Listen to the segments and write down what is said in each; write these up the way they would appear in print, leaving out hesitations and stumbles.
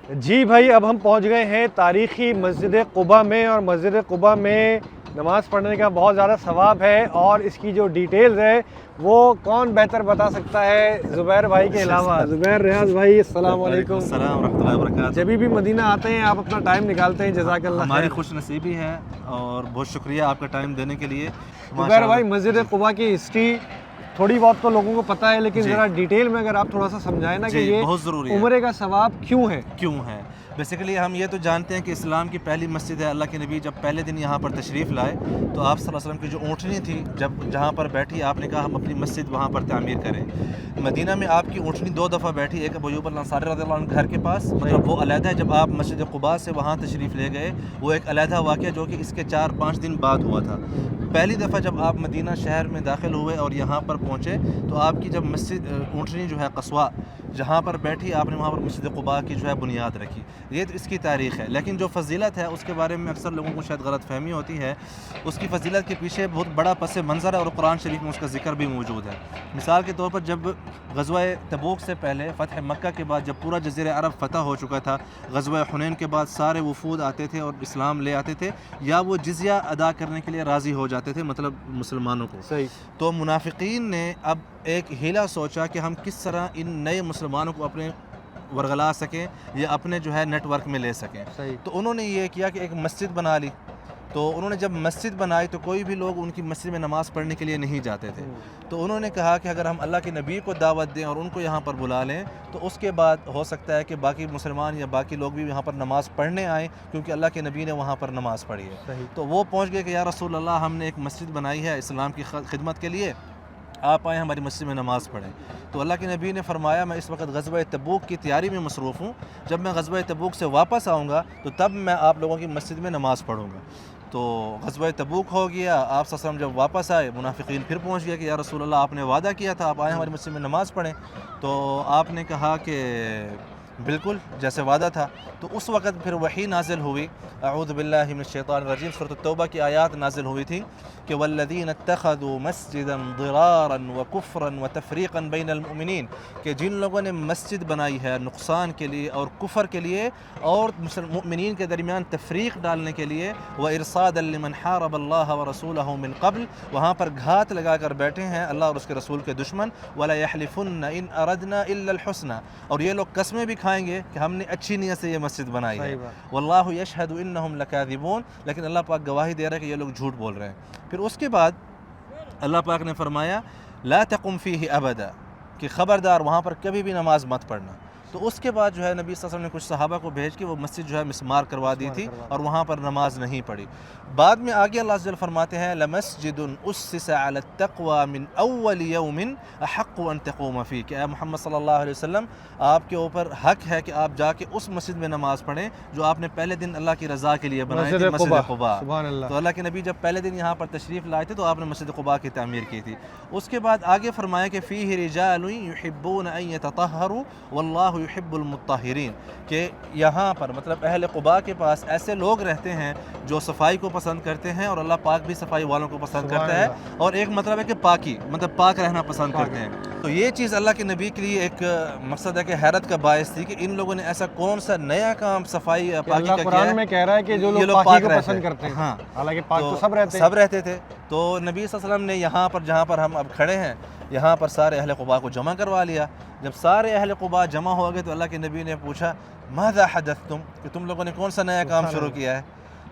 جی بھائی، اب ہم پہنچ گئے ہیں تاریخی مسجد قباء میں، اور مسجد قباء میں نماز پڑھنے کا بہت زیادہ ثواب ہے، اور اس کی جو ڈیٹیلز ہے وہ کون بہتر بتا سکتا ہے زبیر بھائی کے علاوہ؟ زبیر ریاض بھائی، السلام علیکم۔ السلام ورحمۃ اللہ وبرکاتہ۔ جب بھی مدینہ آتے ہیں آپ اپنا ٹائم نکالتے ہیں، جزاک اللہ خیر۔ ہماری خوش نصیبی ہے اور بہت شکریہ آپ کا ٹائم دینے کے لیے۔ زبیر بھائی، مسجد قباء کی ہسٹری تھوڑی بہت تو لوگوں کو پتہ ہے، لیکن ذرا ڈیٹیل میں اگر آپ تھوڑا سا سمجھائیں نا کہ یہ بہت ضروری ہے، عمرے کا ثواب کیوں ہے؟ بیسیکلی ہم یہ تو جانتے ہیں کہ اسلام کی پہلی مسجد ہے۔ اللہ کے نبی جب پہلے دن یہاں پر تشریف لائے تو آپ صلی اللہ علیہ وسلم کی جو اونٹنی تھی جہاں پر بیٹھی، آپ نے کہا ہم اپنی مسجد وہاں پر تعمیر کریں۔ مدینہ میں آپ کی اونٹنی 2 دفعہ بیٹھی، ایک ابو ایوب الانصاری رضی اللہ عنہ گھر کے پاس، مطلب وہ علیحدہ ہے۔ جب آپ مسجد قباء سے وہاں تشریف لے گئے، وہ ایک علیحدہ واقعہ جو کہ اس کے 4-5 دن بعد ہوا تھا۔ پہلی دفعہ جب آپ مدینہ شہر میں داخل ہوئے اور یہاں پر پہنچے تو آپ کی جب مسجد اونٹنی جو ہے قصواء جہاں پر بیٹھی، آپ نے وہاں پر مسجد قباء کی جو ہے بنیاد رکھی۔ یہ تو اس کی تاریخ ہے، لیکن جو فضیلت ہے اس کے بارے میں اکثر لوگوں کو شاید غلط فہمی ہوتی ہے۔ اس کی فضیلت کے پیچھے بہت بڑا پس منظر ہے اور قرآن شریف میں اس کا ذکر بھی موجود ہے۔ مثال کے طور پر جب غزوہ تبوک سے پہلے فتح مکہ کے بعد جب پورا جزیرہ عرب فتح ہو چکا تھا، غزوہ حنین کے بعد سارے وفود آتے تھے اور اسلام لے آتے تھے، یا وہ جزیہ ادا کرنے کے لیے راضی ہو جاتے تھے، مطلب مسلمانوں کو۔ صحیح۔ تو منافقین نے اب ایک ہیلا سوچا کہ ہم کس طرح ان نئے مسلمانوں کو اپنے ورغلا سکیں یا اپنے جو ہے نیٹ ورک میں لے سکیں۔ تو انہوں نے یہ کیا کہ ایک مسجد بنا لی۔ تو انہوں نے جب مسجد بنائی تو کوئی بھی لوگ ان کی مسجد میں نماز پڑھنے کے لیے نہیں جاتے تھے۔ تو انہوں نے کہا کہ اگر ہم اللہ کے نبی کو دعوت دیں اور ان کو یہاں پر بلا لیں تو اس کے بعد ہو سکتا ہے کہ باقی مسلمان یا باقی لوگ بھی یہاں پر نماز پڑھنے آئیں، کیونکہ اللہ کے نبی نے وہاں پر نماز پڑھی ہے۔ تو وہ پہنچ گئے کہ یا رسول اللہ، ہم نے ایک مسجد بنائی ہے اسلام کی خدمت کے لیے، آپ آئیں ہماری مسجد میں نماز پڑھیں۔ تو اللہ کے نبی نے فرمایا میں اس وقت غزوہ تبوک کی تیاری میں مصروف ہوں، جب میں غزوہ تبوک سے واپس آؤں گا تو تب میں آپ لوگوں کی مسجد میں نماز پڑھوں گا۔ تو غزوہ تبوک ہو گیا، آپ صلی اللہ علیہ وسلم جب واپس آئے، منافقین پھر پہنچ گیا کہ یا رسول اللہ، آپ نے وعدہ کیا تھا آپ آئیں ہماری مسجد میں نماز پڑھیں۔ تو آپ نے کہا کہ بالکل جیسے وعدہ تھا۔ تو اس وقت پھر وحی نازل ہوئی، اعوذ باللہ من الشیطان الرجیم، سورۃ التوبہ کی آیات نازل ہوئی تھی کہ والذین اتخذوا مسجدا ضرارا وکفرا وتفریقا بین المؤمنین، کہ جن لوگوں نے مسجد بنائی ہے نقصان کے لیے اور کفر کے لیے اور مؤمنین کے درمیان تفریق ڈالنے کے لیے، وارصادا لمن حارب اللہ ورسولہ من قبل، وہاں پر گھات لگا کر بیٹھے ہیں اللہ اور اس کے رسول کے دشمن، ولا یحلفن ان اردنا الا الحسنى، اور یہ لوگ قسمیں بھی کھائیں گے کہ ہم نے اچھی نیت سے یہ مسجد بنائی ہے، واللہ یشہد انہم لکاذبون، لیکن اللہ پاک گواہی دے رہا ہے کہ یہ لوگ جھوٹ بول رہے ہیں۔ پھر اس کے بعد اللہ پاک نے فرمایا لا تقم فیہ ابدا، کہ خبردار وہاں پر کبھی بھی نماز مت پڑھنا۔ تو اس کے بعد جو ہے نبی صلی اللہ علیہ وسلم نے کچھ صحابہ کو بھیج کے وہ مسجد جو ہے مسمار کروا دی تھی اور وہاں پر نماز نہیں پڑھی۔ بعد میں آگے اللہ عز و جل فرماتے ہیں لمسجد اسس علی التقوی من اول یوم احق ان تقوم فیہ، کہ اے محمد صلی اللہ علیہ وسلم، آپ کے اوپر حق ہے کہ آپ جا کے اس مسجد میں نماز پڑھیں جو آپ نے پہلے دن اللہ کی رضا کے لیے بنائی تھی، مسجد قباء۔ تو اللہ کے نبی جب پہلے دن یہاں پر تشریف لائے تھے تو آپ نے مسجد قباء کی تعمیر کی تھی۔ اس کے بعد آگے فرمایا کہ فیہ رجال یحبون ان یتطہروا واللہ یحب المطہرین، کہ یہاں پر مطلب اہل قباء کے پاس ایسے لوگ رہتے ہیں جو صفائی کو پسند کرتے ہیں اور اللہ پاک بھی صفائی والوں کو پسند کرتا ہے، اور ایک مطلب ہے کہ پاکی، مطلب پاک رہنا پسند کرتے ہیں۔ تو یہ چیز اللہ کے نبی کے لیے ایک مقصد ہے کہ حیرت کا باعث تھی کہ ان لوگوں نے ایسا کون سا نیا کام صفائی پاکی کا کیا ہے۔ قرآن میں کہہ رہا ہے کہ جو لوگ پاکی کو پسند کرتے ہیں، ہاں، حالانکہ پاک تو سب رہتے تھے۔ تو نبی صلی اللہ علیہ وسلم نے یہاں پر جہاں پر ہم اب کھڑے ہیں، یہاں پر سارے اہل قباء کو جمع کروا لیا۔ جب سارے اہل قباء جمع ہو گئے تو اللہ کے نبی نے پوچھا ماذا حدثتم، کہ تم لوگوں نے کون سا نیا کام شروع کیا ہے؟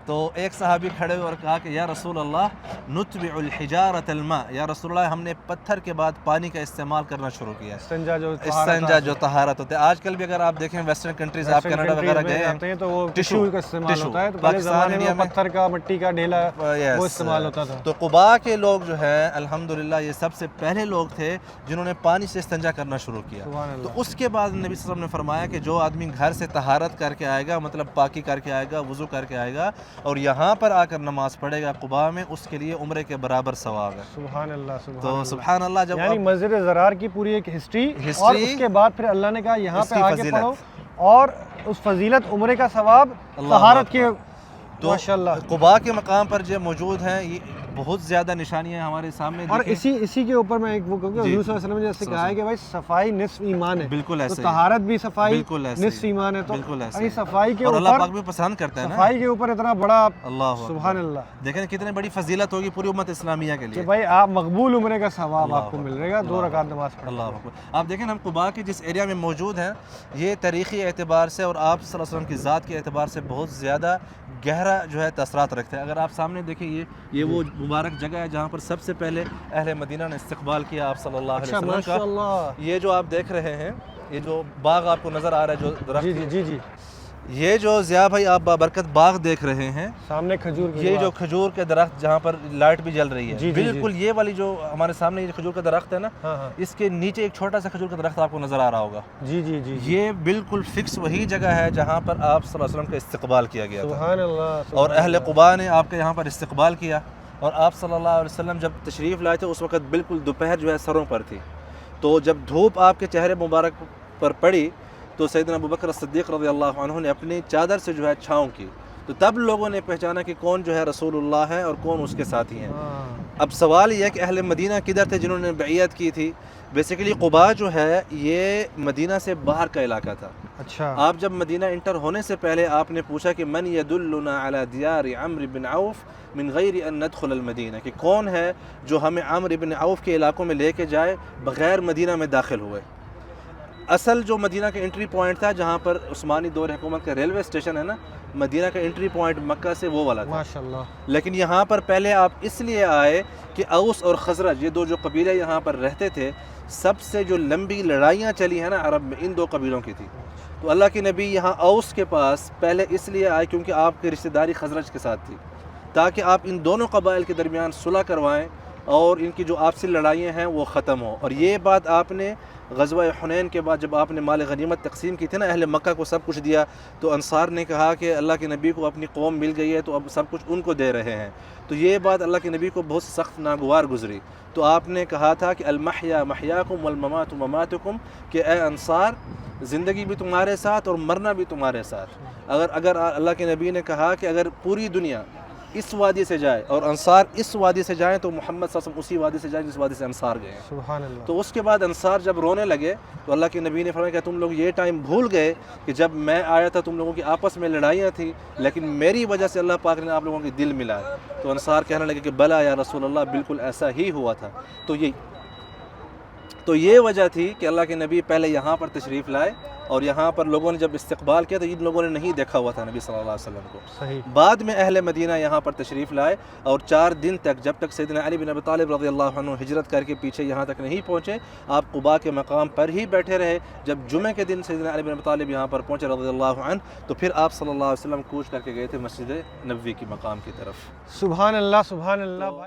تو ایک صحابی کھڑے ہوئے اور کہا کہ یا رسول اللہ نتبع الحجارۃ الماء، یا رسول اللہ ہم نے پتھر کے بعد پانی کا استعمال کرنا شروع کیا ہے، استنجا جو طہارت ہوتا ہے۔ آج کل بھی اگر آپ دیکھیں ویسٹرن کنٹریز، آپ کینیڈا وغیرہ گئے ہیں تو وہ ٹشو کا استعمال ہوتا ہے، تو پہلے زمانے میں پتھر کا، مٹی کا ڈھیلا وہ استعمال ہوتا تھا۔ تو قباء کے لوگ جو ہے الحمدللہ یہ سب سے پہلے لوگ تھے جنہوں نے پانی سے استنجا کرنا شروع کیا۔ تو اس کے بعد نبی صلی اللہ علیہ وسلم نے فرمایا کہ جو آدمی گھر سے طہارت کر کے آئے گا، مطلب پاکی کر کے آئے گا، وضو کر کے آئے گا اور یہاں پر آ کر نماز پڑھے گا قباء میں، اس کے لیے عمرے کے برابر ثواب ہے۔ سبحان اللہ، تو سبحان اللہ، جب یعنی مسجد ضرار کی پوری ایک ہسٹری، اور اس کے بعد پھر اللہ نے کہا یہاں پہ آگے پڑھو، اور اس فضیلت عمرے کا ثواب طہارت کے۔ تو قباء کے مقام پر جو موجود ہیں بہت زیادہ نشانیاں ہمارے سامنے اور دیکھیں۔ اسی کے اوپر میں ایک وہ کہوں گا، جی، حضور صلی اللہ علیہ وسلم نے جیسے کہا ہے کہ بھائی صفائی نصف ایمان ہے، بالکل تو ایسے ہی، طہارت بھی صفائی بالکل ایسے ہی، نصف ایمان ہے، تو بالکل ایسے ابھی ہی۔ صفائی کے اور اللہ اوپر پاک بھی پسند کرتا ہے نا، صفائی کے اوپر اتنا بڑا اللہ سبحان اللہ دیکھیں کتنی بڑی فضیلت ہوگی پوری امت اسلامیہ کے کہ لیے۔ بھائی آپ مقبول عمرے کا ثواب اللہ آپ کو مل رہے گا 2 رکعت نماز پڑھنے اللہ اکبر۔ آپ دیکھیں ہم قباء کے جس ایریا میں موجود ہیں، یہ تاریخی اعتبار سے اور آپ صلی اللہ علیہ وسلم کی ذات کے اعتبار سے بہت زیادہ گہرا جو ہے تاثرات رکھتے ہیں۔ اگر آپ سامنے دیکھیں یہ وہ مبارک جگہ ہے جہاں پر سب سے پہلے اہل مدینہ نے استقبال کیا آپ صلی اللہ علیہ اچھا وسلم ماشاء کا۔ اللہ، یہ جو آپ دیکھ رہے ہیں، یہ جو باغ آپ کو نظر آ رہا ہے، جو درخت، جی جی جی جی یہ جو ضیاء بھائی آپ بابرکت باغ دیکھ رہے ہیں، سامنے کھجور کی یہ جو جو کھجور کے درخت جہاں پر لائٹ بھی جل رہی ہے، جی، جی، جی۔ بالکل یہ والی جو ہمارے سامنے یہ کھجور کا درخت ہے نا، ہاں ہاں اس کے نیچے ایک چھوٹا سا کھجور کا درخت آپ کو نظر آ رہا ہوگا۔ جی جی جی یہ بالکل فکس وہی جگہ ہے جہاں پر آپ صلی اللہ علیہ وسلم کا استقبال کیا گیا تھا، سبحان اللہ، اور اہل قباء نے آپ کے یہاں پر استقبال کیا، اور آپ صلی اللہ علیہ وسلم جب تشریف لائے تھے اس وقت بالکل دوپہر جو ہے سروں پر تھی، تو جب دھوپ آپ کے چہرے مبارک پر پڑی تو سیدنا ابوبکر صدیق رضی اللہ عنہ نے اپنی چادر سے جو ہے چھاؤں کی، تو تب لوگوں نے پہچانا کہ کون جو ہے رسول اللہ ہے اور کون اس کے ساتھی ہیں۔ اب سوال یہ ہے کہ اہل مدینہ کدھر تھے جنہوں نے بیعت کی تھی؟ بیسیکلی قباء جو ہے یہ مدینہ سے باہر کا علاقہ تھا۔ اچھا، آپ جب مدینہ انٹر ہونے سے پہلے آپ نے پوچھا کہ من یدلنا علی دیار عمرو بن عوف من غیر ان ندخل المدینہ، کہ کون ہے جو ہمیں عمرو بن عوف کے علاقوں میں لے کے جائے بغیر مدینہ میں داخل ہوئے۔ اصل جو مدینہ کا انٹری پوائنٹ تھا جہاں پر عثمانی دور حکومت کا ریلوے اسٹیشن ہے نا، مدینہ کا انٹری پوائنٹ مکہ سے وہ والا تھا، ماشاء اللہ، لیکن یہاں پر پہلے آپ اس لیے آئے کہ اوس اور خزرج یہ دو جو قبیلے یہاں پر رہتے تھے، سب سے جو لمبی لڑائیاں چلی ہیں نا عرب میں، ان 2 قبیلوں کی تھی، تو اللہ کے نبی یہاں اوس کے پاس پہلے اس لیے آئے کیونکہ آپ کی رشتہ داری خزرج کے ساتھ تھی، تاکہ آپ ان دونوں قبائل کے درمیان صلح کروائیں اور ان کی جو آپسی لڑائیاں ہیں وہ ختم ہوں۔ اور یہ بات آپ نے غزوہ حنین کے بعد جب آپ نے مال غنیمت تقسیم کی تھی نا، اہل مکہ کو سب کچھ دیا، تو انصار نے کہا کہ اللہ کے نبی کو اپنی قوم مل گئی ہے تو اب سب کچھ ان کو دے رہے ہیں، تو یہ بات اللہ کے نبی کو بہت سخت ناگوار گزری، تو آپ نے کہا تھا کہ المحیا محیاکم والممات مماتکم، کہ اے انصار زندگی بھی تمہارے ساتھ اور مرنا بھی تمہارے ساتھ۔ اگر اللہ کے نبی نے کہا کہ اگر پوری دنیا اس وادی سے جائے اور انصار اس وادی سے جائیں تو محمد صلی اللہ علیہ وسلم اسی وادی سے جائیں جس وادی سے انصار گئے ہیں۔ سبحان اللہ، تو اس کے بعد انصار جب رونے لگے تو اللہ کے نبی نے فرمایا کہ تم لوگ یہ ٹائم بھول گئے کہ جب میں آیا تھا تم لوگوں کی آپس میں لڑائیاں تھیں، لیکن میری وجہ سے اللہ پاک نے آپ لوگوں کے دل ملائے۔ تو انصار کہنے لگے کہ بلا یا رسول اللہ، بالکل ایسا ہی ہوا تھا۔ تو یہ وجہ تھی کہ اللہ کے نبی پہلے یہاں پر تشریف لائے، اور یہاں پر لوگوں نے جب استقبال کیا تو ان لوگوں نے نہیں دیکھا ہوا تھا نبی صلی اللہ علیہ وسلم کو۔ صحیح، بعد میں اہل مدینہ یہاں پر تشریف لائے، اور 4 دن تک جب تک سیدنا علی بن ابی طالب رضی اللہ عنہ ہجرت کر کے پیچھے یہاں تک نہیں پہنچے، آپ قباء کے مقام پر ہی بیٹھے رہے۔ جب جمعہ کے دن سیدنا علی بن ابی طالب یہاں پر پہنچے رضی اللہ عنہ، تو پھر آپ صلی اللہ علیہ وسلم کوچ کر کے گئے تھے مسجد نبوی کی مقام کی طرف۔ سبحان اللہ، سبحان اللہ۔